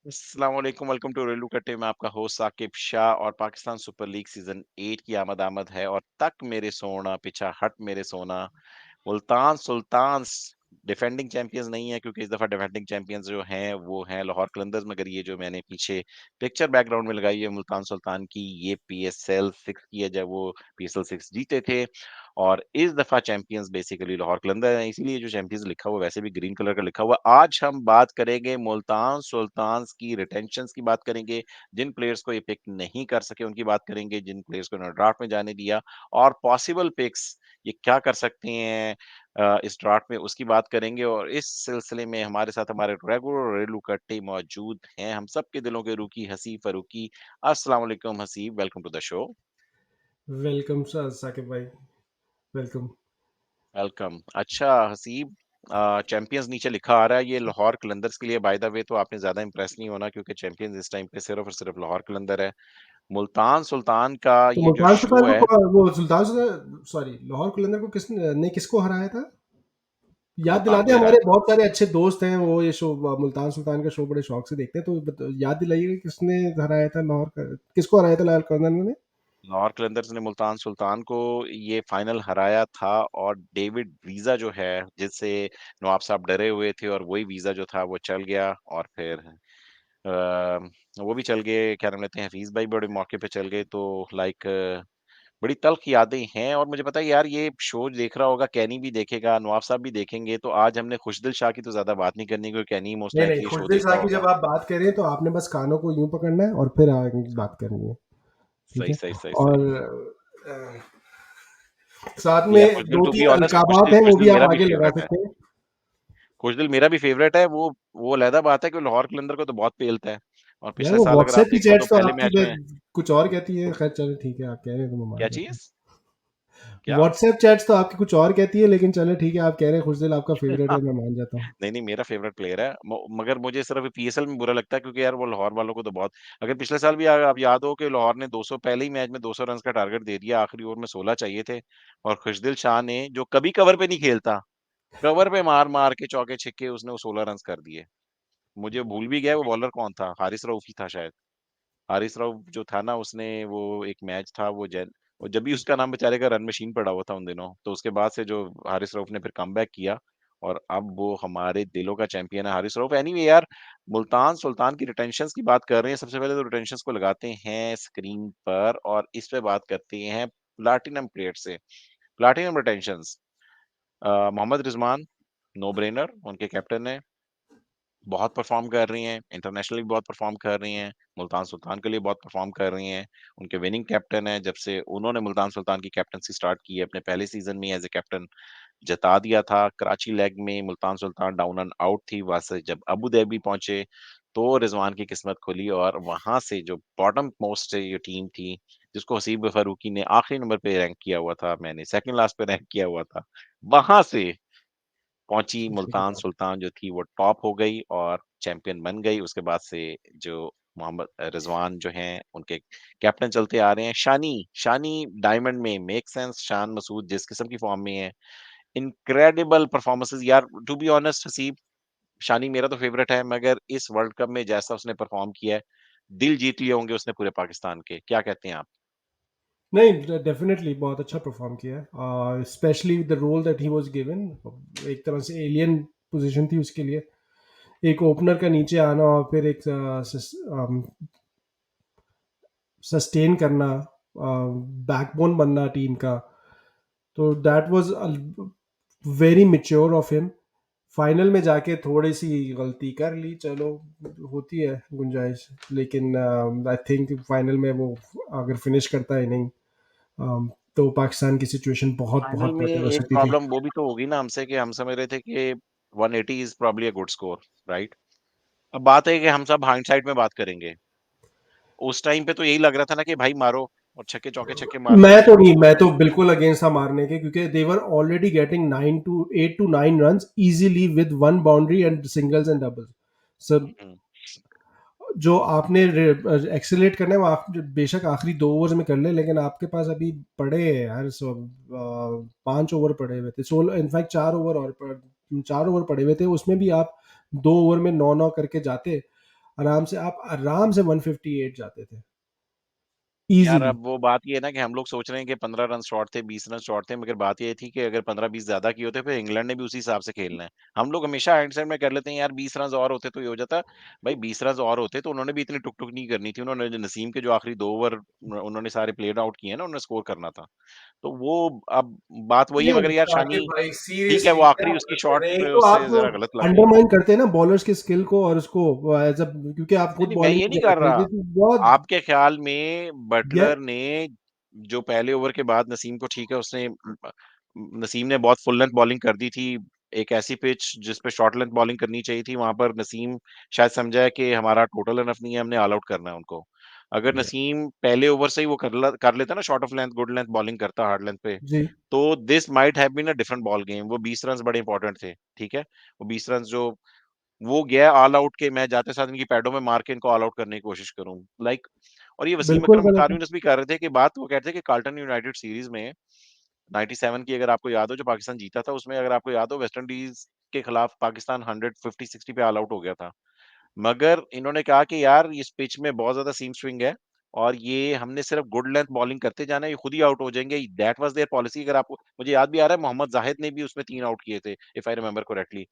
अस्सलाम वालेकुम, welcome to रेलू कट्टे। मैं आपका होस्ट साकिब शाह और पाकिस्तान सुपर लीग सीजन 8 की आमद है और तक मेरे सोना पीछा हट मेरे सोना मुल्तान सुल्तान्स डिफेंडिंग चैंपियंस नहीं है, क्योंकि इस दफा डिफेंडिंग चैंपियंस जो हैं वो हैं लाहौर कलंदर्स। मगर ये जो मैंने पीछे पिक्चर बैकग्राउंड में लगाई है मुल्तान सुल्तान की, ये पीएसएल 6 की है, जब वो पीएसएल 6 जीते थे। और इस दफा चैंपियंस बेसिकली लाहौर कलंदर है, इसीलिए जो चैंपियंस लिखा हुआ है वैसे भी ग्रीन कलर का लिखा हुआ है। आज हम बात करेंगे मुल्तान सुल्तान्स की रिटेंशंस की बात करेंगे, जिन प्लेयर्स को ये पिक नहीं कर सके उनकी बात करेंगे, जिन प्लेयर्स को इन्होंने ड्राफ्ट में जाने दिया और पॉसिबल पिक्स ये क्या कर सकते हैं इस ड्राफ्ट में, उसकी बात करेंगे। और इस सिलसिले में हमारे साथ हमारे रेगुलर रेलू कट्टे मौजूद हैं, हम सबके दिलों के रूकी हसीब फरूकी। अस्सलाम वालेकुम Haseeb, welcome to the show. Welcome sir Saqib भाई। वेलकम। वेलकम। अच्छा हसीब, चैंपियंस नीचे लिखा आ रहा है, ये लाहौर कलंदर्स के लिए बाय द वे। तो आपने ज्यादा इंप्रेस नहीं होना, क्योंकि चैंपियंस इस टाइम पे सिर्फ और सिर्फ लाहौर कलंदर है। मुल्तान सुल्तान का तो ये जो मुल्तान शो सुल्तान है, वो सुल्तान सॉरी लाहौर कुलंदर को किसको हराया था? याद दिला मुल्तान दे, को ही हराया हमारे था। बहुत सारे अच्छे दोस्त हैं, वो ये शो मुल्तान सुल्तान का शो बड़े शौक से देखते हैं, तो याद दिलाइए कि किसने हराया था किसको हराया था लाहौर कुलंदर ने? लाहौर कलंदर्स ने मुल्तान सुल्तान को ये फाइनल हराया था। और डेविड वीजा जो है, जिससे नवाब साहब डरे हुए थे, और वही वीजा जो था वो चल गया। और फिर वो भी चल गए, क्या नाम लेते हैं, हफीज भाई बड़े मौके पे चल गए। तो लाइक बड़ी तल्ख यादें हैं। और मुझे पता है यार, ये शो देख रहा होगा, कैनी भी देखेगा, नवाब साहब भी देखेंगे। तो आज हमने खुशदिल शाह की तो ज्यादा बात नहीं करनी, क्योंकि कैनी मोस्ट नहीं नहीं, लाइकली शो खुशदिल देखता शाह की होगा। जब आप बात करें तो आपने बस कानों को यूं पकड़ना है और फिर आगे बात करनी है। ठीक सही है। सही सही और सही। साथ या में खुशदिल, दो टू बी तीन ऑनेस्ट, अलकाबात खुशदिल हैं, वो खुशदिल भी आप मेरा भी आगे लगा फेवरेट है। सकते हैं। खुशदिल मेरा भी फेवरेट है। वो अलहदा बात है कि लाहौर कलंदर को तो बहुत पेलता है। और यार पिछले वो साल अगर आप व्हाट्सएप की देखो तो चैट्स तो पहले आपकी मैच में कुछ और कहती है। खैर चलो ठीक है, आप कह रहे हैं तो मैं मान क्या जाता हूँ। चीज, क्या व्हाट्सएप चैट्स तो आपकी कुछ और कहती है, लेकिन चलो ठीक है, आप कह रहे हैं खुशदिल आपका फेवरेट है, मैं मान जाता हूँ। नहीं नहीं, मेरा फेवरेट प्लेयर है। मगर मुझे सिर्फ पीएसएल में बुरा लगता है, क्योंकि यार वो लाहौर वालों को तो बहुत, अगर पिछले साल भी आप याद हो कि लाहौर ने 200 पहले ही मैच में 200 रन का टारगेट दे दिया, आखिरी ओवर में 16 चाहिए थे। और खुशदिल शाह ने, जो कभी कवर पे नहीं खेलता, कवर पे मार मार के चौके छिक्के उसने वो 16 रन कर दिए। मुझे भूल भी गया वो बॉलर कौन था, हारिस रऊफ ही था शायद। हारिस राव जो था ना, उसने वो एक मैच था वो जब भी उसका नाम बेचारे का रन मशीन पड़ा हुआ था उन दिनों, तो उसके बाद से जो हारिस रऊफ ने फिर कमबैक किया, और अब वो हमारे दिलों का चैंपियन है हारिस रऊफ। एनीवे यार, मुल्तान सुल्तान की रिटेंशंस की बात कर रहे हैं, सबसे पहले तो रिटेंशंस को लगाते हैं स्क्रीन पर और इस पे बात करते हैं प्लाटिनम प्लेयर से। Platinum retentions, Mohammad Rizwan, no brainer, उनके कैप्टन है, बहुत परफ़ॉर्म कर रही हैं, इंटरनेशनली भी बहुत परफ़ॉर्म कर रही हैं, मुल्तान सुल्तान के लिए बहुत परफ़ॉर्म कर रही हैं। उनके विनिंग कैप्टन हैं, जब से उन्होंने मुल्तान सुल्तान की कैप्टेंसी स्टार्ट की है, अपने पहले सीज़न में एज़ अ कैप्टन जता दिया था। कराची लेग में Multan Sultan down and out थी, वहाँ से जब अबू धाबी पहुँचे, तो रिज़वान की किस्मत खुली और वहाँ से जो बॉटम मोस्ट ये टीम थी, जिसको हसीब फ़ारूकी ने आखिरी नंबर पे रैंक किया हुआ था, मैंने सेकंड लास्ट पे रैंक किया हुआ था, वहाँ से पहुँची मुल्तान सुल्तान जो थी वो टॉप हो गई और चैंपियन बन गई। उसके बाद से जो मोहम्मद रिज़वान जो हैं उनके कैप्टन चलते आ रहे हैं। शानी, शानी डायमंड में मेक सेंस, शान मसूद जिस किस्म की फॉर्म में है, इनक्रेडिबल परफॉर्मेंसेस यार। टू बी ऑनेस्ट हसीब, शानी मेरा तो फेवरेट है, मगर इस वर्ल्ड कप में जैसा उसने परफॉर्म किया है, दिल जीत लिए होंगे उसने पूरे पाकिस्तान के। क्या कहते हैं आप? नहीं, डेफिनेटली बहुत अच्छा परफॉर्म किया है, specially the role that he was given. एक तरह से एलियन पोजीशन थी उसके लिए, एक ओपनर का नीचे आना और फिर एक सस्टेन करना, बैकबोन बनना टीम का। तो that was very mature of him. Final में जाके थोड़ी सी गलती कर ली, चलो होती है गुंजाइश, लेकिन आई थिंक फाइनल में वो अगर फिनिश करता है नहीं, तो पाकिस्तान की सिचुएशन बहुत फाइनल बहुत में बेटर हो एक सकती थी। प्रॉब्लम वो भी तो होगी ना हमसे, कि हम समझ रहे थे कि 180 is probably a good score, right? अब बात है कि हम सब हाइंडसाइट में बात करेंगे। उस टाइम पे तो यही लग रहा था ना कि भाई मारो, और छक्के चौके छक्के मारते मैं थे तो और नहीं, वो मैं तो बिल्कुल अगेंस्ट था मारने के, क्योंकि they were already getting 9 to 8 to 9 runs easily with one boundary and singles and doubles. Sir, हुँ, जो आपने एक्सेलरेट करना है वो आप बेशक आखिरी 2 ओवर्स में कर ले, लेकिन आपके पास अभी पड़े हैं यार, सब 5 ओवर पड़े हुए थे, 16, इनफैक्ट 4 ओवर और 4 ओवर पड़े हुए थे, उसमें भी आप 2 ओवर में 9-9 करके जाते, आराम से 158 जाते थे यार इजीली। अब वो बात ये है ना कि हम लोग सोच रहे हैं कि 15 रन शॉर्ट थे, 20 रन शॉर्ट थे, मगर बात ये थी कि अगर 15-20 ज्यादा किए होते फिर इंग्लैंड ने भी उसी हिसाब से खेलना है। हम लोग हमेशा हैंडसेट में कर लेते हैं यार 20 रन और होते तो ये हो जाता। भाई 20 रन और होते तो उन्होंने भी इतनी टुक टुक नहीं करनी थी, उन्होंने जो नसीम के जो आखिरी 2 ओवर उन्होंने सारे प्लेड आउट किए ना, उन्होंने स्कोर करना था। तो वो अब बात वही है, नहीं मगर यार साकिब शानी भाई ठीक है, सीरियसली वो क्या आखिरी उसकी बोलते हैं, शॉट एक तो उससे आप जरा गलत लग गई। अंडरमाइन करते हैं ना बॉलर्स के स्किल को और उसको एज अ, क्योंकि आप नहीं खुद नहीं, मैं बॉलिंग ये नहीं नहीं कर कर रहे थे, रहा। ये तो बहुत। आपके ख्याल में यार बटलर ने जो पहले ओवर के बाद नसीम को, ठीक है उसने, नसीम ने बहुत फुल लेंथ बॉलिंग कर दी थी। एक ऐसी पिच जिस पे शॉर्ट लेंथ बॉलिंग करनी चाहिए थी, वहां पर नसीम शायद समझा है कि हमारा टोटल इनफ नहीं है, हमने ऑल आउट करना है उनको। अगर या नसीम पहले ओवर से ही वो कर लेता ना, short of length good length bowling करता हार्ड लेंथ पे, जी तो this might have been a different ball game. वो 20 रन बड़े इंपॉर्टेंट थे, ठीक है। वो 20 रन जो वो गया ऑल आउट के, मैं जाते साथ इनकी पैडों में मार के इनको ऑल आउट करने की कोशिश करूं, लाइक। और ये वसीम बिल्कुल अकरम गलत कार है। यूनिस भी कह रहे थे कि बात वो कहते थे कि कार्ल्टन यूनाइटेड सीरीज में 97 की, अगर आपको याद हो, जो पाकिस्तान जीता था, उसमें अगर आपको याद हो वेस्ट इंडीज के खिलाफ पाकिस्तान 150-60 पे ऑल आउट हो गया था। मगर इन्होंने कहा कि यार इस पिच में बहुत ज्यादा सीम स्विंग है और ये हमने सिर्फ गुड लेंथ बॉलिंग करते जाना है, ये खुद ही आउट हो जाएंगे। That was their policy. अगर आपको, मुझे याद भी आ रहा है, मोहम्मद जाहिद ने भी उसमें 3 आउट किए थे, इफ आई रिमेंबर करेक्टली।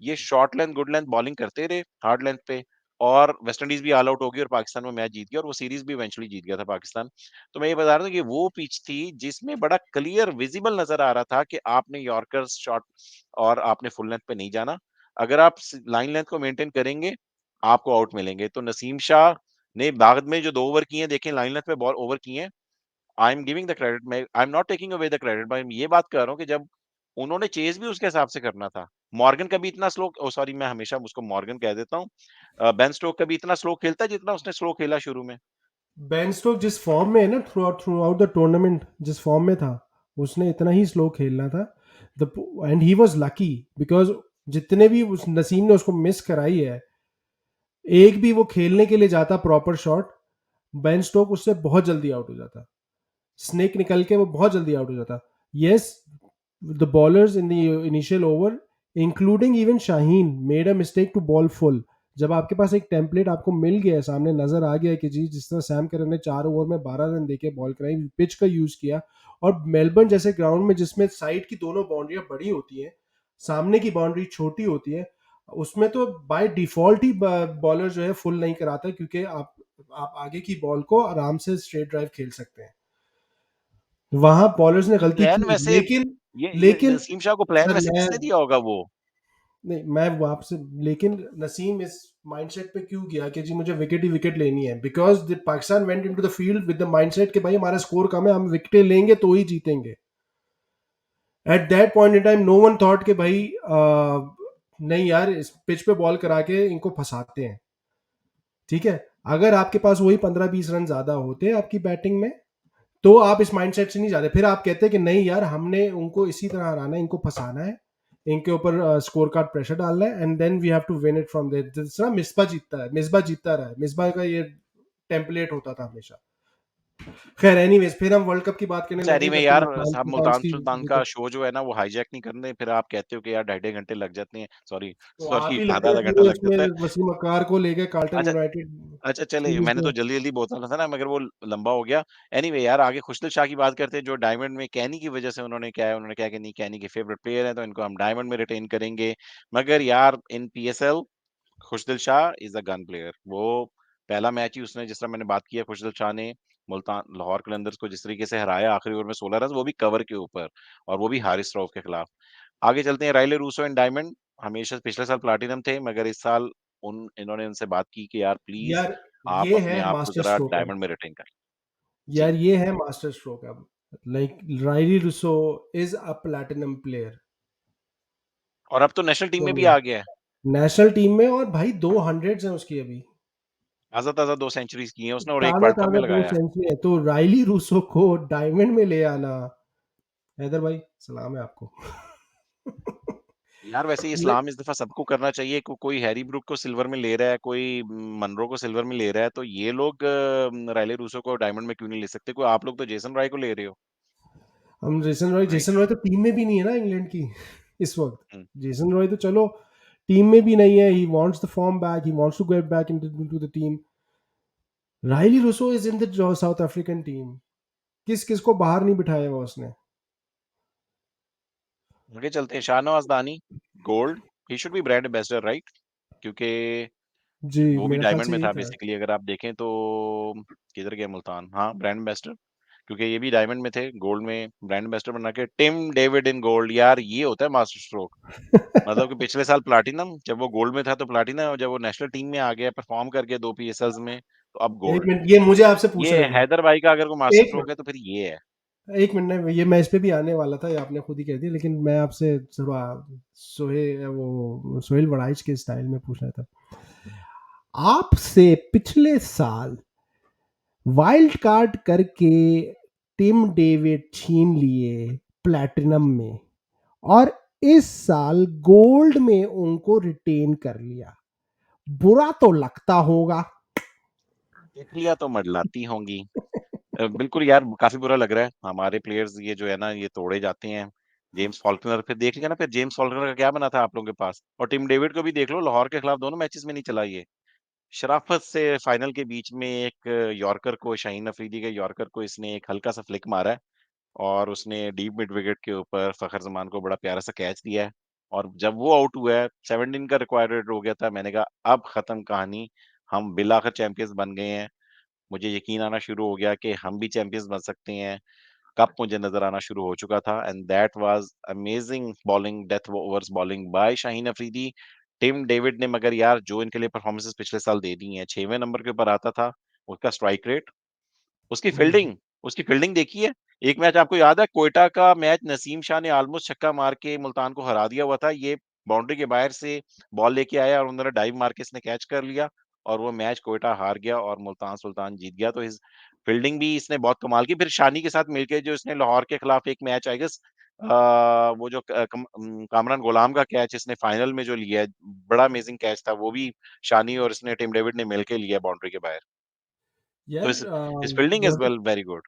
ये short length good length bowling करते रहे हार्ड लेंथ पे, और वेस्ट इंडीज भी ऑल आउट हो गई और पाकिस्तान वो मैच जीत गया और वो सीरीज भी इवेंचुअली जीत गया था पाकिस्तान। तो मैं ये बता रहा हूँ कि वो पिच थी जिसमें बड़ा क्लियर विजिबल नजर आ रहा था कि आपने यॉर्कर्स शॉट और आपने फुल लेंथ पे नहीं जाना। अगर आप लाइन लेंथ को मेंटेन करेंगे आपको आउट मिलेंगे। तो नसीम शाह ने बाद में जो 2 ओवर किए हैं, देखें लाइन लेंथ पे बॉल ओवर किए हैं। I am giving the credit, मैं I am not taking away the credit, मैं ये बात कर रहा हूँ कि जब उन्होंने चेज भी उसके हिसाब से करना था। मॉर्गन कभी इतना स्लो, ओ सॉरी मैं हमेशा उसको मॉर्गन कह देता हूँ, बेन स्टोक कभी इतना स्लो खेलता है जितना उसने स्लो खेला शुरू में। बेन स्टोक जिस फॉर्म में है ना, थ्रू आउट द टूर्नामेंट जिस फॉर्म में था, उसने इतना ही स्लो खेलना था। The and he was lucky because जितने भी उस नसीम ने उसको मिस कराई है, एक भी वो खेलने के लिए जाता प्रॉपर शॉट, बेन स्टोक उससे बहुत जल्दी आउट हो जाता। स्नेक निकल के वो बहुत जल्दी आउट हो जाता। Yes, the bowlers in the initial over including even Shaheen made a mistake to bowl full. जब आपके पास एक टेम्पलेट आपको मिल गया है, सामने नजर आ गया है कि जी जिस तरह सैम करन ने 4 ओवर में 12 रन देके बॉल कराई, पिच का यूज किया, और मेलबर्न जैसे ग्राउंड में जिसमें साइड की दोनों बाउंड्रियां बड़ी होती हैं, सामने की बाउंड्री छोटी होती है, उसमें तो बाय डिफॉल्ट ही बॉलर जो है फुल नहीं कराता, क्योंकि आप आगे की बॉल को आराम से स्ट्रेट ड्राइव खेल सकते हैं। वहां बॉलर्स ने गलती प्लान की, वैसे, लेकिन ये लेकिन नसीम शाह को प्लान सर वैसे मैं किसने दिया होगा वो? नहीं, मैं वो आपसे, लेकिन नसीम इस माइंडसेट पे क्यों गया कि जी मुझे विकेट ही विकेट लेनी है, because the Pakistan went into the field with the mindset कि भाई हमारा स्कोर कम है, हम विकेटें लेंगे तो ही जीतेंगे। At that point in time no one thought कि भाई नहीं यार, इस पिच पे बॉल करा के इनको फंसाते हैं। ठीक है, अगर आपके पास वही 15-20 रन ज्यादा होते आपकी बैटिंग में, तो आप इस माइंडसेट से नहीं जाते, फिर आप कहते हैं कि नहीं यार हमने उनको इसी तरह हराना है, इनको फंसाना है, इनके ऊपर स्कोर कार्ड प्रेशर डालना है, and then we have to win it from there. जिस तरह मिसबा जीतता रहा है, मिसबा का ये टेम्पलेट होता था हमेशा। खैर एनीवेज, फिर हम वर्ल्ड कप की बात करने शहरी लगे में जब यार, मुल्तान साहब सुल्तान मुल्तान की सुल्तान का विकेट। शो जो है ना वो हाईजैक नहीं करने, फिर आप कहते हो कि यार 2.5 घंटे लग जाते हैं, सॉरी तो आप सॉरी ही लगे आधा हैं आधा घंटा पूरे लग उसमें, जाता है। वसीम अकार को लेके कार्ल्टन अच्छा यूनाइटेड अच्छा, चले सीरीज मैंने में। तो जल्दी जल्दी बोलना था ना, मगर वो लंबा हो गया। एनीवे यार, आगे खुशदिल शाह की बात करते हैं, जो डायमंड में कैनी की वजह से उन्होंने क्या है, उन्होंने कहा कि नहीं कैनी के फेवरेट प्लेयर है तो इनको हम डायमंड में रिटेन करेंगे। मगर यार इन PSL Khushdil Shah is a gun player. वो पहला मैच ही उसने, जिस तरह मैंने बात की है, खुशदिल शाह ने मुल्तान लाहौर कलंदर्स को जिस तरीके से हराया आखिरी ओवर में 16 रन, वो भी कवर के ऊपर, और वो भी हारिस रऊफ के खिलाफ। आगे चलते हैं, राइले रूसो एंड डायमंड हमेशा पिछले साल प्लाटिनम थे, मगर इस साल उन इन्होंने उनसे बात की कि यार प्लीज यार आप ये अपने है आप को मास्टर जरा स्ट्रोक अब। डायमंड में रिटेन कर। जी। यार ये है मास्टर स्ट्रोक अब। Like Rilee Rossouw is a platinum player. और अब तो नेशनल टीम तो में भी आ गया है। नेशनल टीम में, और भाई 200 हैं उसकी अभी, ताजा ताजा 2 सेंचुरीज की हैं उसने और एक ताजा वर्ल्ड कप में ताजा दो लगाया है। सेंचुरी है, तो राइली रूसो को डायमंड में ले आना, हैदर भाई सलाम है आपको। यार वैसे ही ले, इस्लाम इस दफा सबको करना चाहिए, कोई हैरी ब्रूक को सिल्वर में ले रहा है, कोई मनरो को सिल्वर में ले रहा है, तो ये लोग रायले रूसो को डायमंड में क्यों नहीं ले सकते? कोई आप लोग तो जेसन रॉय को ले रहे हो। हम राइट। जेसन रॉय तो टीम में भी नहीं है ना इंग्लैंड की इस वक्त। जेसन रॉय तो चलो टीम में भी नहीं है, he wants the form back, he wants to get back into the team. Rilee Rossouw is in the South African team, किस किस को बाहर नहीं बिठाया हुआ उसने। आगे चलते हैं, शाहनवाज दानी, gold, he should B brand ambassador right? क्योंकि जी, वो भी मेरे ख्याल डायमंड से में यही था था। बेसिकली, अगर आप देखें तो किधर गया मुल्तान, हाँ ब्रांड एम्बेसडर, क्योंकि ये भी डायमंड में थे, गोल्ड में ब्रांड एम्बेसडर बना के टिम डेविड इन गोल्ड, यार ये होता है मास्टर स्ट्रोक। मतलब कि पिछले साल प्लाटिनम, जब वो गोल्ड में था तो प्लाटिनम, और जब वो नेशनल टीम में आ गया परफॉर्म करके 2 पीएसएल्स में, तो अब एक गोल्ड। मिनट, ये मुझे आपसे पूछना ये था। हैदर भाई का अगर कोई मास्टर एक स्ट्रोक मिनट, है तो फिर ये है। एक मिनट, ये मैं इस पे भी आने वाला था, ये आपने खुद ही कह दिया, लेकिन मैं आपसे थोड़ा सोहेल वड़ाइच के स्टाइल में पूछना था। आपसे पिछले साल वाइल्ड कार्ड करके टिम डेविड छीन लिए प्लैटिनम में, और इस साल गोल्ड में उनको रिटेन कर लिया, बुरा तो लगता होगा। तितलियां तो मंडलाती होंगी। बिल्कुल यार, काफी बुरा लग रहा है, हमारे प्लेयर्स ये जो है ना ये तोड़े जाते हैं। जेम्स फॉल्कनर, फिर देख लिया ना, फिर जेम्स फॉल्कनर का क्या बना था आप लोगों के पास, और टिम डेविड को भी देख लो, लाहौर के खिलाफ दोनों मैचेस में नहीं चला ये। शराफत से फाइनल के बीच में एक यॉर्कर को, शाहीन अफरीदी के यॉर्कर को इसने एक हल्का सा फ्लिक मारा है, और उसने डीप मिड विकेट के ऊपर फखर जमान को बड़ा प्यारा सा कैच दिया है। और जब वो आउट हुआ है, 17 का रिक्वायर्ड हो गया था, मैंने कहा अब खत्म कहानी, हम बिलाखिर चैंपियंस बन गए हैं। मुझे यकीन आना शुरू हो गया कि हम भी चैंपियंस बन सकते हैं। कप मुझे नजर आना शुरू हो चुका था, and that was amazing bowling, death overs bowling by Shaheen Afridi. Tim David ने मगर यार जो इनके लिए परफॉर्मेंसेस पिछले साल दे दी हैं, 6वें नंबर के ऊपर आता था उसका स्ट्राइक रेट, उसकी हम्म, फील्डिंग, उसकी फील्डिंग देखी है। एक मैच आपको याद है, क्वेटा का मैच, नसीम शाह ने ऑलमोस्ट छक्का मार के मुल्तान को हरा दिया हुआ था, ये बाउंड्री के बाहर से बॉल लेके आया और उन्होंने डाइव मार के इसने कैच कर लिया, और वो मैच क्वेटा हार गया और मुल्तान सुल्तान जीत गया। तो इस फील्डिंग भी इसने बहुत कमाल की। फिर शानी के साथ मिलके जो इसने लाहौर के खिलाफ एक मैच, आई गेस वो जो कामरान गुलाम का कैच इसने फाइनल में जो लिया है, बड़ा अमेजिंग कैच था वो भी, शानी और इसने, टिम डेविड ने मिलके लिया बाउंड्री के बाहर। तो यार इस फील्डिंग इज वहाँ पे वेल वेरी गुड।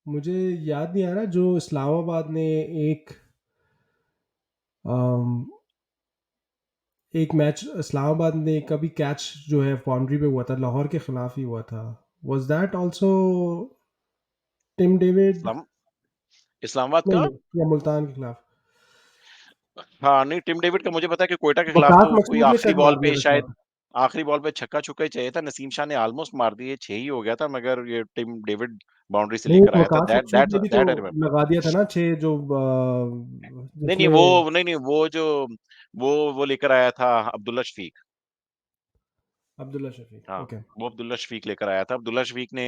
मुझे याद नहीं आ रहा, जो इस्लामाबाद ने एक अम, एक मैच इस्लामाबाद ने कभी कैच जो है बाउंड्री पे हुआ था, लाहौर के खिलाफ ही हुआ था। Was that also Tim David? Islam Islamabad नहीं का, नहीं, या मुल्तान के खिलाफ? हाँ नहीं, टिम डेविड का मुझे पता है कि कोयटा के खिलाफ वकास तो कोई मकसूद ने आखिरी शायद बॉल मार दिया पे था शायद, शॉट। आखिरी बॉल पे छक्का छुक्का ही चाहिए था, नसीम शाह ने ऑलमोस्ट मार दिए, 6 ही हो गया था, मगर ये टिम डेविड बाउंड्री से नहीं, लेकर आया था, वकास दैट मकसूद दैट ने भी तो दैट आई रिमेम्बर। लगा दिया था ना 6, जो नहीं नहीं, जिसमें नहीं नहीं, वो जो वो लेकर आया था अब्दुल्ला शफीक। अब्दुल्ला शफीक, हाँ, ओके। वो अब्दुल्ला शफीक लेकर आया था। अब्दुल्ला शफीक ने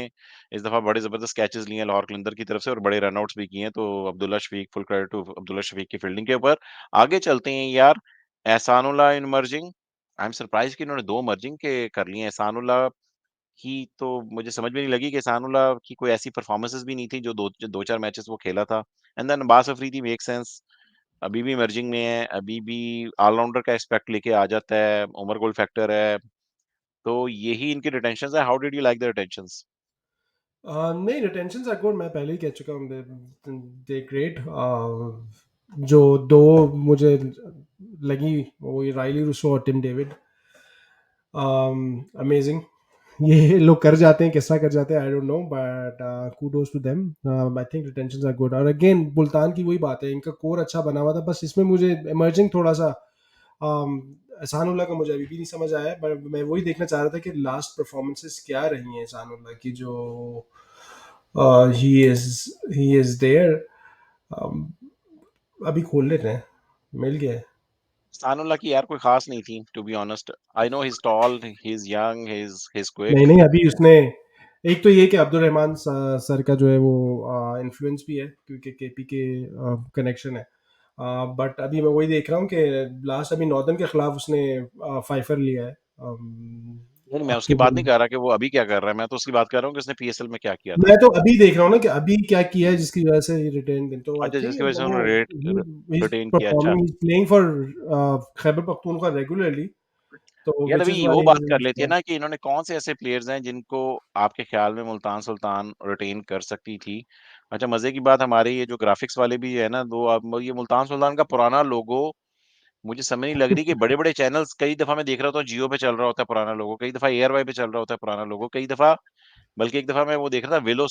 इस दफा बड़े जबरदस्त कैचेस लिए हैं लाहौर कलंदर की तरफ से, और बड़े रनआउट्स भी किए हैं, तो Abdullah Shafique, full credit to Abdullah Shafique की फील्डिंग के ऊपर। आगे चलते हैं यार, एहसानुल्लाह इन मर्जिंग, आई एम सरप्राइज कि इन्होंने 2 मर्जिंग के कर लिए हैं। एहसानुल्लाह की तो मुझे समझ में नहीं लगी कि एहसानुल्लाह की कोई ऐसी परफॉर्मेंसेस भी नहीं थी जो 2-4 मैचेस वो खेला था। And then Abbas Afridi make sense, अभी भी मर्जिंग में है, अभी भी ऑलराउंडर का एस्पेक्ट लेके आ जाता है, उमर गोल फैक्टर है, तो यही इनकी रिटेंशंस है। How did you like the retentions? नहीं, रिटेंशंस आर गुड, मैं पहले ही कह चुका हूँ, दे ग्रेट। जो दो मुझे लगी, वो ये राइली रूसो और टिम डेविड, अमेजिंग। ये लोग कर जाते हैं, किस तरह कर जाते हैं I don't know, but kudos to them. I think retentions are good, और अगेन मुल्तान की वही बात है, इनका कोर अच्छा बना हुआ था, बस इसमें मुझे इमर्जिंग थोड़ा सा एहसानुल्लाह का मुझे अभी भी नहीं समझ आया है, बट मैं वही देखना चाह रहा था कि लास्ट परफॉर्मेंसेस क्या रही हैं एहसानुल्लाह की, जो ही इज देयर। अभी खोल लेते हैं, मिल गया है। सानुल्लाह की यार कोई खास नहीं थी, to be honest. I know he is tall, he is young, he is नहीं क्विक। नहीं, अभी उसने, एक तो ये कि अब्दुल रहमान सर का जो है वो इन्फ्लुएंस भी है, क्योंकि केपी के कनेक्शन है। बट अभी मैं वही देख रहा हूँ कि लास्ट अभी नॉर्दर्न के खिलाफ उसने फाइफर लिया है, नहीं, मैं उसकी अक्टूबर बात नहीं में। कर रहा कि वो अभी क्या कर रहा है, मैं तो उसकी बात कर रहा हूँ कि उसने पीएसएल में क्या किया था। मैं तो अभी देख रहा हूँ ना कि अभी क्या किया है, जिसकी वजह से रिटेन, तो आई अच्छा, थिंक जिसकी वजह से वो उन्होंने इज रिटेन किया, अच्छा। Performing, is playing for Khyber Pakhtunkhwa regularly, तो यार विच अभी इज वो बात कर लेती है व्हाई। ना कि इन्होंने कौन से ऐसे प्लेयर्स हैं जिनको आपके ख्याल में मुल्तान सुल्तान रिटेन कर सकती थी। अच्छा, मजे की बात, हमारे ये जो ग्राफिक्स वाले भी है ना दो, अब ये मुल्तान सुल्तान का पुराना लोगो मुझे समझ नहीं लग रही कि बड़े-बड़े चैनल्स कई दफ़ा मैं देख रहा होता हूँ जियो पे चल रहा होता है पुराना लोगो, कई दफ़ा एयरवाई पे चल रहा होता है पुराना लोगो, कई दफ़ा बल्कि एक दफ़ा मैं वो देख रहा था विलो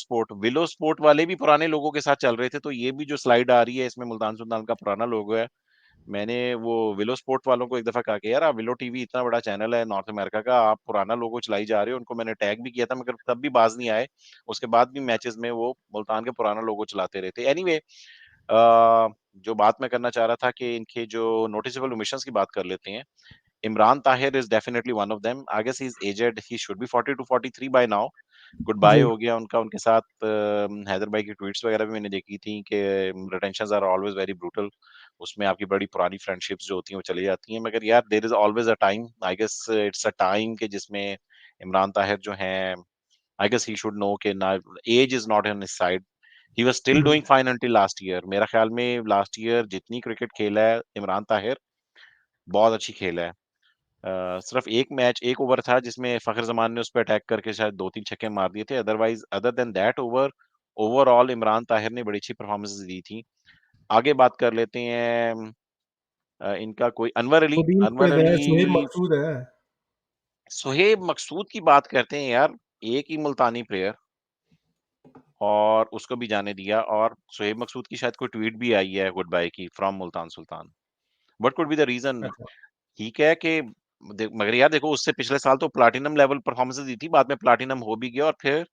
स्पोर्ट वाले भी पुराने लोगों के साथ चल रहे थे, तो ये भी जो स्लाइड आ रही है इसमें मुल्तान सुल्तान का पुराना लोगो है। मैंने वो विलो स्पोर्ट वालों को एक दफ़ा कहा कि यार आप विलो टीवी इतना बड़ा चैनल है नॉर्थ अमेरिका का, आप पुराना लोगो चलाई जा रहे हो। उनको मैंने टैग भी किया था मगर तब भी बाज़ नहीं आए। उसके बाद भी मैचेज़ में वो मुल्तान का पुराना लोगो चलाते रहते। एनीवे जो बात मैं करना चाह रहा था कि इनके जो नोटिसेबल ओमिशंस की बात कर लेते हैं। Imran Tahir is definitely one of them. I guess he is aged, he should be 40 to 43 by now. Good bye जी। हो गया उनका, उनके साथ हैदर भाई की ट्वीट्स वगैरह भी मैंने देखी थी कि रिटेंशंस आर ऑलवेज़ वेरी ब्रूटल। उसमें आपकी बड़ी पुरानी फ्रेंडशिप्स जो होती हैं वो चली जाती हैं। मगर यार there is always a time, I guess it's a time कि जिसमें इमरान ताहिर जो हैं, I guess he should know कि ना age is not on his side. He was still hmm, doing fine until last year. मेरा ख्याल में लास्ट ईयर जितनी क्रिकेट खेला है इमरान ताहिर, बहुत अच्छी खेला है। सिर्फ 1 मैच 1 ओवर था जिसमें फ़खर ज़मान ने उस पे अटैक करके शायद 2-3 छक्के मार दिए थे। Otherwise other than that over, overall Imran Tahir ने बड़ी अच्छी परफ़ॉर्मेंसेज़ दी थी। आगे बात कर लेते हैं इनका कोई मुबीन अनवर सैयद है, शोएब अली मकसूद है। सोहेब मकसूद की बात करते हैं यार, एक ही मुल्तानी प्लेयर और उसको भी जाने दिया और सोहेब मकसूद की शायद कोई ट्वीट भी आई है गुड बाय की from Multan Sultan. What could be the reason? अच्छा। ठीक है कि मगर यार देखो उससे पिछले साल तो प्लैटिनम लेवल परफ़ॉर्मेंसेज़ दी थी, बाद में प्लैटिनम हो भी गया और फिर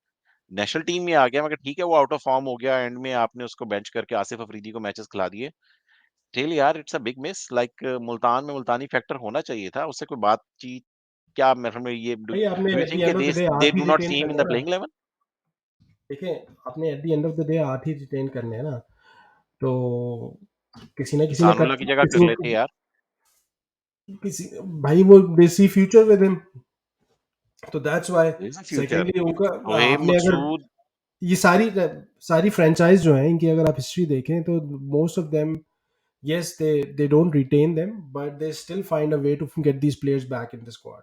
नेशनल टीम में आ गया। मगर ठीक है वो आउट ऑफ फॉर्म हो गया, एंड में आपने उसको बेंच करके आसिफ अफरीदी को मैचेस खिला दिए। स्टिल यार it's a big miss, like Multan में मुल्तानी फैक्टर होना चाहिए था। उससे कोई बातचीत क्या मतलब ये भाई आपने do you at the think end of the day they 8 ही do not retain see him in करने द हैं ना। प्लेइंग 11? देखिए, आपने at the end of the day 8 ही रिटेन करने हैं ना, तो किसी ने एहसानुल्लाह कट की जगह किसी कर ने लेते यार। किसी भाई वो they see future with him, तो that's why. There is a future. Secondly उनका सोहेब आपने अगर मकसूद ये सारी फ्रेंचाइज़ जो हैं इनकी अगर आप हिस्ट्री देखें तो most of them, yes, they don't retain them, but they still find a way to get these players back in the squad.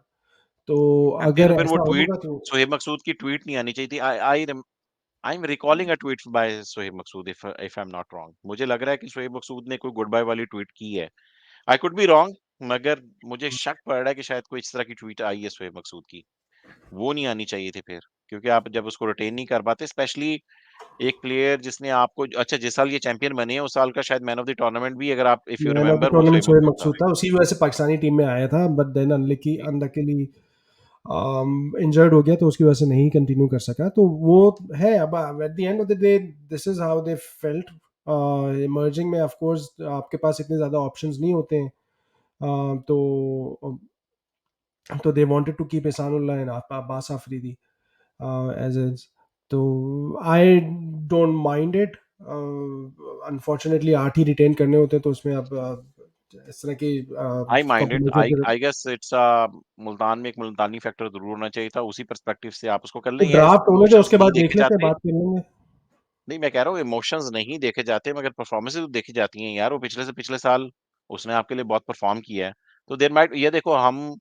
तो करते अगर तो फिर वो ऐसा ट्वीट होगा तो सोहेब मकसूद की ट्वीट नहीं आनी चाहिए थी। I am recalling a tweet by Sohaib Maqsood if if I am not wrong. मुझे लग रहा है कि सोहेब मकसूद ने कोई गुड बाय वाली ट्वीट की है। आई कुड बी रॉन्ग, मगर मुझे शक पड़ रहा है कि शायद कोई इस तरह की ट्वीट आई है सोहेब मकसूद की। वो नहीं आनी चाहिए थी फिर, क्योंकि आप जब उसको रिटेन नहीं कर पाते, स्पेशली एक प्लेयर जिसने आपको अच्छा जिस साल ये चैंपियन बने हैं, उस साल का शायद मैन ऑफ द टूर्नामेंट भी अगर आप if you man of the remember वो टूर्नामेंट सोहेब शोएब मकसूद था। मकसूद था, उसी वजह से पाकिस्तानी टीम में आया था, बट देन जी। अनलकीली इंजर्ड हो गया तो उसकी वजह से नहीं कंटिन्यू कर सका। तो वो है, अब at the end of the day this is how they felt. Emerging में ऑफ कोर्स आपके पास इतने ज़्यादा ऑप्शंस नहीं होते हैं। तो they wanted to keep Ehsanullah and Abbas Afridi as is. तो I don't mind it. Unfortunately 8 ही रिटेन करने होते हैं, तो उसमें अब इस तरह की आई माइंड इट, कॉम्बिनेशन से आई गेस इट्स मुल्तान में एक मुल्तानी फैक्टर ज़रूर होना चाहिए था, उसी पर्सपेक्टिव से आप उसको कर तो लें। यार ड्राफ्ट इसमें होने दो, इमोशंस उसके नहीं बाद देखे देख लेते हैं, जाते। बात कर लेंगे। नहीं, मैं कह रहा हूँ इमोशंस नहीं देखे जाते मगर परफॉर्मेंसेज़ तो देखी जाती हैं यार। वो पिछले से पिछले साल उसने आपके लिए बहुत परफॉर्म किया है। तो देयर माइट ये देखो हम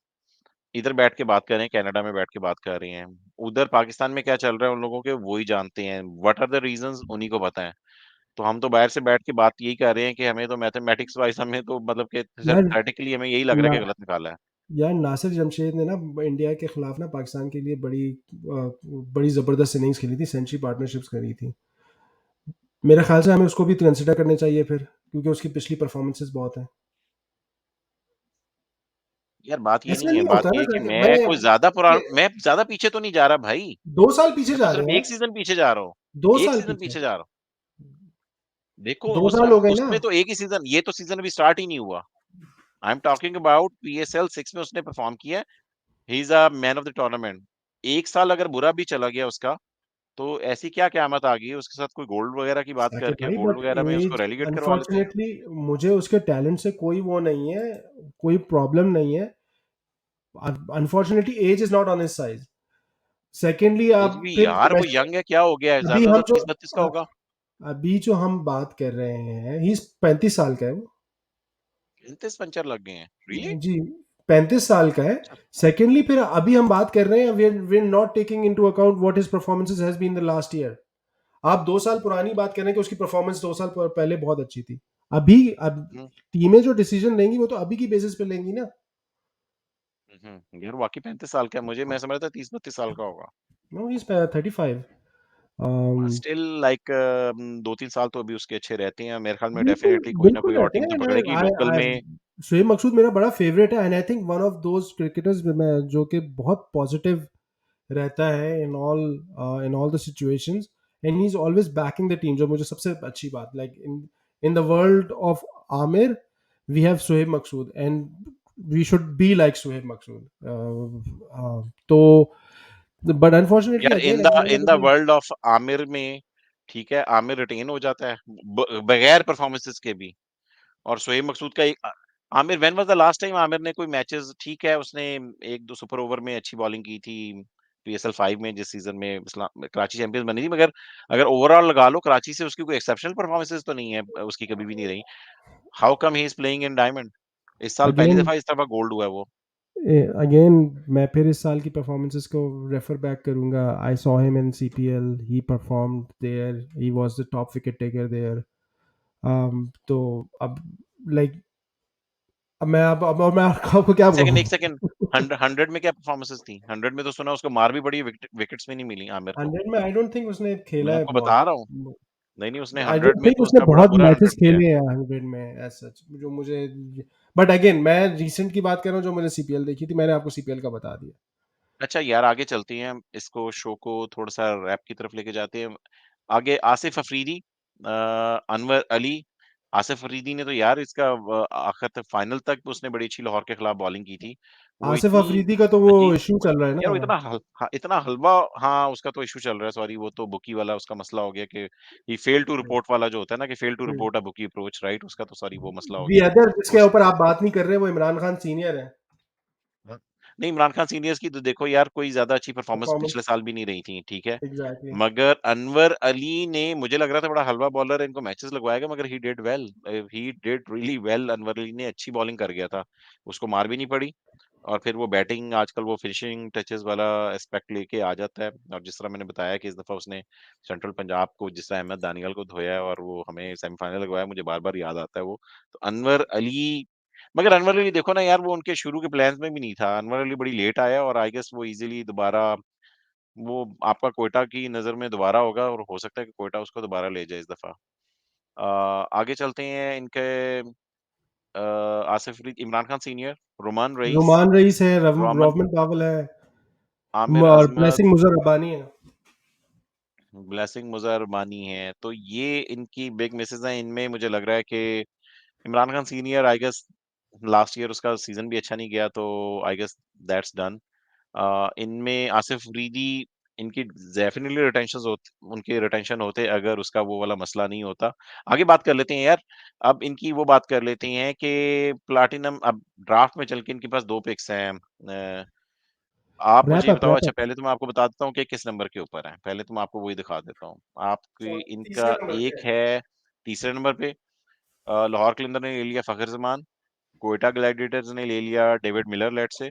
इधर बैठ के बात कर रहे हैं, कनाडा में बैठ के बात कर रहे हैं। उधर पाकिस्तान में क्या चल रहा है उन लोगों के वो ही जानते हैं। व्हाट आर द रीज़न्स उन्हीं को पता है। तो हम तो बाहर से बैठ के बात यही कर रहे हैं कि हमें तो मैथमेटिक्स वाइज़ हमें तो मतलब कि सिर्फ यार थ्योरेटिकली हमें यही लग रहा ना है कि गलत निकाला है। यार नासिर जमशेद ने ना इंडिया के खिलाफ ना पाकिस्तान के लिए बड़ी ज़बरदस्त इनिंग्स खेली थी, सेंचुरी पार्टनरशिप्स करी थी। मेरे ख्याल से हमें उसको भी कंसिडर करने चाहिए फिर, क्योंकि उसकी पिछली परफॉर्मेंसेस बहुत हैं। यार बात ये ऐसा नहीं है, नहीं बात होता ये ना है कि सर, मैं मैं ज़्यादा पीछे तो नहीं जा रहा भाई। 2 साल पीछे मैं तो जा सिर्फ रहे हैं। 1 सीज़न पीछे जा रहा हूँ। 2 1 साल सीज़न पीछे, पीछे जा रहा हूँ। देखो 2 साल हो गए ना। उसमें तो एक ही सीज़न, ये तो सीज़न अभी स्टार्ट ही नहीं हुआ। I am talking about PSL 6 में उसने परफॉर्म किया है। ही is a man of the tournament. 1 साल अगर बुरा भी चला गया उसका, तो ऐसी क्या क़यामत आ गई है उसके साथ कोई गोल्ड वगैरह की बात साकिब करके भाई, गोल्ड बट वगैरह में उसको एज रेलेगेट करवा लेते हैं। अनफॉर्चुनेटली मुझे उसके टैलेंट से कोई वो नहीं है, कोई प्रॉब्लम नहीं है। Unfortunately age is not on his side. Secondly as आप भी फिर यार वो मैं यंग है, क्या हो गया है? अभी ज़्यादा हम तो जो 30-32 का होगा। अभी जो हम बात कर रहे हैं, ही 35 साल का है वो। 33 पंचर लग गए हैं। रियली? जी, 35 साल का है। सेकेंडली फिर अभी हम बात कर रहे हैं, we are not taking into account what his performances has been the last year. आप 2 साल पुरानी बात कर रहे हैं कि उसकी परफॉर्मेंस 2 साल पहले बहुत अच्छी थी। अभी अब हुँ, टीमें जो डिसीजन लेंगी वो तो अभी की बेसिस पे लेंगी ना। यार वाक़ई 35 साल का है, मैं समझ रहा था 30-32 साल का होगा। No he is 35। Still like 2-3 साल तो अभी उसके अच्छे रहते हैं, मेरे ख्याल में बिल्कुल, डेफ़िनेटली कोई ना बिल्कुल कोई और रहते टीम तो हैं। पकड़ेगी आई लोकल आई में। शोएब मकसूद मेरा बड़ा फेवरेट है, and I think one of those cricketers में जो कि बहुत पॉजिटिव रहता है in all the situations, and he is always backing the team, जो मुझे सबसे अच्छी बात, like in the world of Aamir we have Shoaib Maqsood, and we should be like Shoaib Maqsood. तो बट अनफॉर्चुनेटली यार again at the end in of the the day, world of Aamir में, ठीक है, आमिर रिटेन हो जाता है बगैर परफॉर्मेंसेस के भी। और शोएब मकसूद का एक Aamir, when was the last time Aamir ने कोई मैचेस, ठीक है उसने एक दो सुपर ओवर में अच्छी बॉलिंग की थी पीएसएल 5 में, जिस सीजन में कराची चैंपियंस बनी थी, मगर अगर ओवरऑल लगा लो कराची से उसकी कोई एक्सेप्शनल परफॉर्मेंसेस तो नहीं है, उसकी कभी भी नहीं रही। How come he is playing in diamond? इस साल पहली अगेन दफा इस दफा गोल्ड हुआ है वो। अगेन मैं फिर इस साल की परफॉर्मेंसेस को रेफर बैक करूंगा। I saw him in CPL, he performed there, he was the top wicket taker there. तो अब लाइक अब मैं आपको क्या एक कहूँ। सेकंड, 100 में क्या परफॉर्मेंसेस थी? 100 में तो सुना उसको मार भी पड़ी, विकेट्स में नहीं मिली आमिर को। 100 में आई डोंट थिंक उसने खेला मैं है आपको बहुत। बता रहा हूँ, नहीं उसने आई 100 डोंट में थिंक तो उसने उसका बड़ा बहुत बुरा मैचेस 100 गया है। खेले हैं 100 में एज सच, जो मुझे। बट अगेन मैं रिसेंट की बात कर रहा हूँ, जो मैंने सीपीएल देखी थी, मैंने आपको सीपीएल का बता दिया। अच्छा यार, आगे चलते हैं, इसको शो को थोड़ा सा रैप की तरफ लेके जाते हैं। आगे आसिफ अफरीदी, अनवर अली। आसिफ अफरीदी ने तो यार इसका आखिर तक, फाइनल तक उसने बड़ी अच्छी लाहौर के खिलाफ बॉलिंग की थी। वो आसिफ इतनी अफरीदी का तो वो अजीब, इशू चल रहा है यार वो ना। इतना इतना हलवा, हाँ उसका तो इशू चल रहा है, सॉरी, वो तो बुकी वाला उसका मसला हो गया कि ये फेल टू रिपोर्ट वाला जो होता है ना, कि fail to report a bookie approach, right, उसका तो सॉरी वो मसला हो दी गया। अदर जिसके उस ऊपर आप बात नहीं कर रहे वो इमरान खान सीनियर है। हाँ। नहीं, इमरान खान सीनियर्स की तो देखो यार, कोई ज़्यादा अच्छी परफ़ॉर्मेंस पिछले परफॉर्मेंस साल भी नहीं रही थी, ठीक है? एग्जैक्टली। मगर अनवर अली ने, मुझे लग रहा था बड़ा हलवा बॉलर है, इनको मैचेस लगवाएगा, मगर he did well, he did really well. Anwar Ali ने अच्छी बॉलिंग कर गया था, उसको मार भी नहीं पड़ी। और फिर वो बैटिंग, आजकल वो फिनिशिंग टचेस वाला एस्पेक्ट लेके आ जाता है, और जिस तरह मैंने बताया कि इस दफ़ा उसने सेंट्रल पंजाब को, जिस तरह अहमद दानियाल को धोया है और वो हमें सेमीफाइनल लगवाया, मुझे बार-बार याद आता है वो। तो अनवर अली, मगर अनवर अली देखो ना यार, वो उनके शुरू के प्लान्स में भी नहीं था। अनवर अली बड़ी लेट आया और आई गेस वो इज़िली दोबारा, वो आपका क्वेटा की नज़र में दोबारा होगा और हो सकता है कि क्वेटा उसको दोबारा ले जाए इस दफ़ा। आगे चलते हैं इनके Asif रीद, Imran Khan senior, Roman rice, Roman rice है, रोमन, रोवमन पावल है, आमिर और अज़मत, ब्लेसिंग मुजर रब्बानी है। ब्लेसिंग मुज़र मानी है। तो ये इनकी बिग मिसेस हैं। इनमें मुझे लग रहा है कि Imran Khan senior, I guess last year उसका सीज़न भी अच्छा नहीं गया, तो आई गेस दैट्स डन। इनमें आसिफ अफरीदी, इनकी डेफिनिटली उनके रिटेंशन होते अगर उसका वो वाला मसला नहीं होता। आगे बात कर लेते हैं यार, अब इनकी वो बात कर लेते हैं कि प्लैटिनम, अब ड्राफ्ट में चल के इनके पास 2 पिक्स हैं। आप मुझे ये बताओ, रैप अच्छा अप। पहले तो मैं आपको बता देता हूँ कि किस नंबर के ऊपर हैं। पहले तो मैं आपको वही दिखा देता हूँ। आपकी तीसरे इनका नंबर एक पे है। है तीसरे नंबर पे, लाहौर कलंदर ने ले लिया फ़खर ज़मान, क्वेटा ग्लैडिएटर्स ने ले लिया डेविड मिलर लेट से,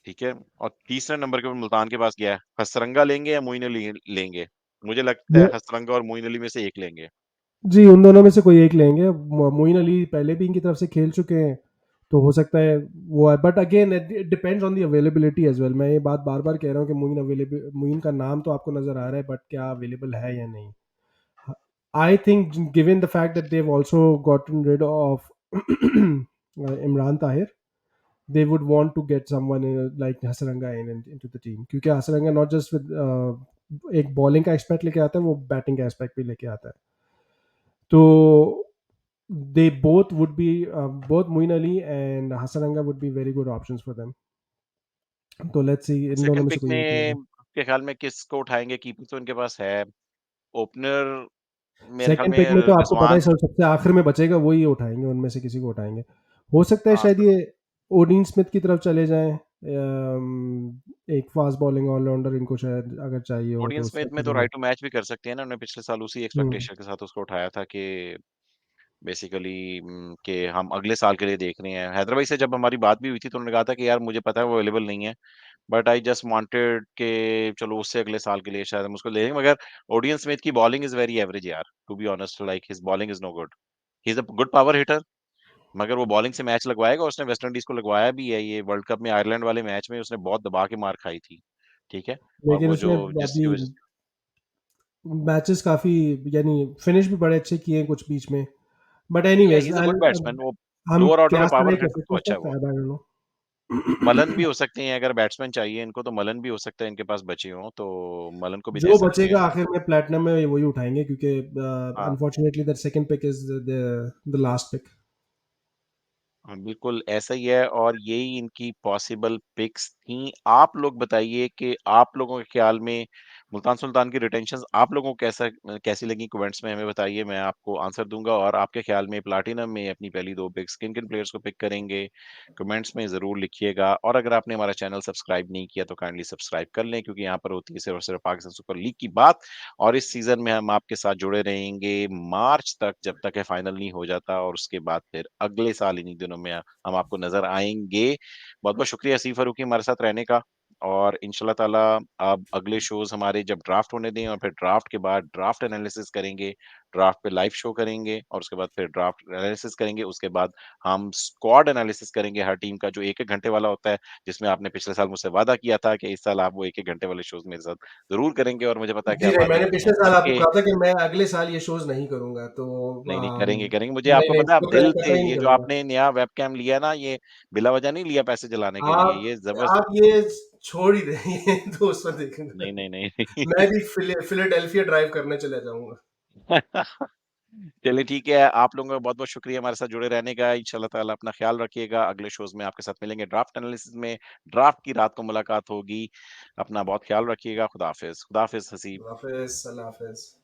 ठीक है? और तीसरे नंबर के ऊपर मुल्तान के पास गया है। हसरंगा लेंगे या मोइन अली लेंगे? मुझे लगता है वो हसरंगा और मोइन अली में से एक लेंगे। जी, उन दोनों में से कोई एक लेंगे। मोइन अली पहले भी इनकी तरफ से खेल चुके हैं, तो हो सकता है वो है, but again it depends on the availability as well. मैं ये बात बार बार कह रहा हूँ कि मोइन का नाम तो आपको नजर आ रहा है, बट क्या अवेलेबल है या नहीं। I think given the fact that they've also gotten rid of Imran Tahir, they would want to get someone like Hasaranga into the team, क्योंकि हसरंगा नॉट जस्ट विद एक बॉलिंग का एस्पेक्ट लेके आता है, वो बैटिंग का एस्पेक्ट भी लेके आता है। तो they both would be both Muin Ali and Hassananga would be very good options for them. तो लेट्स सी इन दोनों सेकंड में से पिक कोई एक में लेंगे। आपके ख्याल में किसको उठाएँगे? कीपर तो इनके पास है। ओपनर मेरे ख्याल सेकंड में पिक में तो आपको पता है रिज़वान, सर, सबसे आखिर में बचेगा वही उठाएंगे, उनमें से किसी को उठाएंगे। हो सकता है हाँ, शायद तो ये ओडीन स्मिथ की तरफ चले जाएं। एक फास्ट बॉलिंग ऑलराउंडर इनको शायद अगर चाहिए हो ओडियन तो स्मिथ उसका में तो भी। राइट टू मैच भी कर सकते हैं ना, उन्होंने पिछले साल उसी हम्म। एक्सपेक्टेशन के साथ उसको उठाया था कि बेसिकली कि हम अगले साल के लिए देख रहे हैं। हैदराबाद से जब हमारी बात भी हुई थी तो उन्होंने कहा था कि यार मुझे पता है वो अवेलेबल नहीं है, बट आई जस्ट वांटेड के चलो उससे अगले साल के लिए शायद हम उसको ले लेंगे, मगर ओडियन स्मिथ की बॉलिंग इज़ वेरी एवरेज यार, to be honest, like his bowling is no good. He is a good power hitter, मगर वो बॉलिंग से मैच लगवाएगा, उसने वेस्ट इंडीज़ को लगवाया भी है, ये वर्ल्ड कप में आयरलैंड वाले मैच में उसने बहुत दबा के मार खाई थी, ठीक है? और लेकिन वो उसने जो जिसकी अभी वजह से मैचेस काफ़ी, यानी फिनिश भी बड़े अच्छे किए हैं कुछ बीच में। But yeah he anyways is a good batsman, वो हम लोअर ऑर्डर में क्या पावर ट्राई कर हिटर सकते तो हैं अच्छा उसका, है वो। आई डोंट मलन भी नो। हो सकते हैं, अगर बैट्समैन चाहिए इनको तो मलन भी हो सकता है इनके पास बचे हों, तो मलन को भी दे जो सकते बचेगा हैं। आखिर में प्लैटिनम में वही उठाएँगे, क्योंकि हाँ। Unfortunately that second pick is the last pick. हाँ, बिल्कुल ऐसा ही है और यही इनकी पॉसिबल पिक्स थी। आप लोग बताइए कि आप लोगों के ख़्याल में मुल्तान सुल्तान की रिटेंशंस आप लोगों को कैसी लगी कमेंट्स में हमें बताइए, मैं आपको आंसर दूँगा और आपके ख़्याल में प्लैटिनम में अपनी पहली 2 पिक्स किन-किन प्लेयर्स को पिक करेंगे? कमेंट्स में ज़रूर लिखिएगा और अगर आपने हमारा चैनल सब्सक्राइब नहीं किया तो काइंडली सब्सक्राइब कर लें क्योंकि यहाँ पर होती है सिर्फ़ और सिर्फ़ पाकिस्तान सुपर लीग की बात और इस सीज़न में हम आपके साथ जुड़े रहेंगे मार्च तक जब तक ये फाइनल नहीं हो जाता और उसके बाद फिर अगले साल इन्हीं दिनों में हम आपको नज़र आएँगे। बहुत-बहुत शुक्रिया हसीफ़ फ़ारूकी हमारे साथ रहने का और इंशाल्लाह ताला अब अगले शोज़ हमारे जब ड्राफ्ट होने दें और फिर ड्राफ्ट के बाद ड्राफ्ट एनालिसिस करेंगे, ड्राफ्ट पे लाइव शो करेंगे और उसके बाद फिर ड्राफ्ट एनालिसिस करेंगे। उसके बाद हम स्क्वाड एनालिसिस करेंगे हर टीम का जो 1-1 घंटे वाला होता है, जिसमें आपने पिछले साल मुझसे वादा किया था कि इस साल आप वो 1-1 घंटे वाले शोज़ मेरे साथ ज़रूर करेंगे और मुझे पता है कि जी आप नहीं, वादे मैंने पे पिछले साल आपको पक्के कहा था कि मैं अगले साल ये शोज़ नहीं करूँगा, तो नहीं, नहीं, अम, करेंगे, करेंगे। मुझे नहीं, आपको नहीं, पता है आप इसको मैं दिल से कतई नहीं ये जो करूँगा। आपने नया वेबकैम लिया ना, ये बिला वजह नहीं लिया पैसे जलाने के लिए, आप ये ज़बरदस्त आप ये छोड़ ही दें, ये तो उसमें देखेंगे। नहीं, नहीं, नहीं। मैं भी फिलाडेल्फिया ड्राइव करने चले जाऊँगा। चलिए ठीक है, आप लोगों का बहुत-बहुत शुक्रिया हमारे साथ जुड़े रहने का। इंशाल्लाह ताला अपना ख़्याल रखिएगा। अगले शोज़ में आपके साथ मिलेंगे ड्राफ्ट एनालिसिस में, ड्राफ्ट की रात को मुलाकात होगी। अपना बहुत ख़्याल रखिएगा। खुदा हाफ़िज़। खुदा हाफ़िज़ हसीब। हाफ़िज़, अल्लाह हाफ़िज़।